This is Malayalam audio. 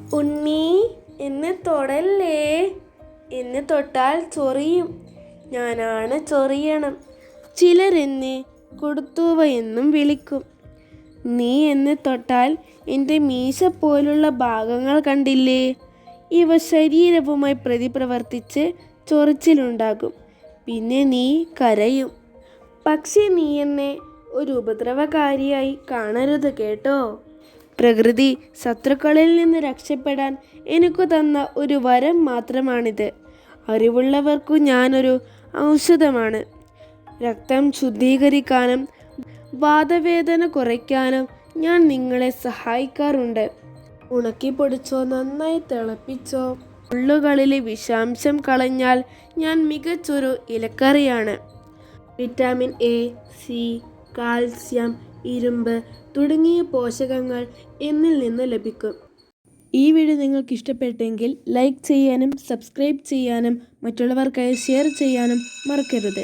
ഉണ്ണി, എന്നെ തൊടല്ലേ. എന്നെ തൊട്ടാൽ ചൊറിയും. ഞാനാണ് ചൊറിയണം. ചിലരെന്നെ കൊടുത്തൂവ എന്നും വിളിക്കും. നീ എന്നെ തൊട്ടാൽ എൻ്റെ മീശ പോലുള്ള ഭാഗങ്ങൾ കണ്ടില്ലേ, ഇവ ശരീരവുമായി പ്രതിപ്രവർത്തിച്ച് ചൊറിച്ചിലുണ്ടാകും. പിന്നെ നീ കരയും. പക്ഷേ നീ എന്നെ ഒരു ഉപദ്രവകാരിയായി കാണരുത് കേട്ടോ. പ്രകൃതി ശത്രുക്കളിൽ നിന്ന് രക്ഷപ്പെടാൻ എനിക്കു തന്ന ഒരു വരം മാത്രമാണിത്. അറിവുള്ളവർക്കു ഞാനൊരു ഔഷധമാണ്. രക്തം ശുദ്ധീകരിക്കാനും വാതവേദന കുറയ്ക്കാനും ഞാൻ നിങ്ങളെ സഹായിക്കാറുണ്ട്. ഉണക്കിപ്പൊടിച്ചോ നന്നായി തിളപ്പിച്ചോ. മുള്ളുകളിലെ വിഷാംശം കളഞ്ഞാൽ ഞാൻ മികച്ചൊരു ഇലക്കറിയാണ്. വിറ്റാമിൻ എ, സി, കാൽസ്യം, ഇരുമ്പ് തുടങ്ങിയ പോഷകങ്ങൾ എന്നിൽ നിന്ന് ലഭിക്കും. ഈ വീഡിയോ നിങ്ങൾക്ക് ഇഷ്ടപ്പെട്ടെങ്കിൽ ലൈക്ക് ചെയ്യാനും സബ്സ്ക്രൈബ് ചെയ്യാനും മറ്റുള്ളവർക്കായി ഷെയർ ചെയ്യാനും മറക്കരുത്.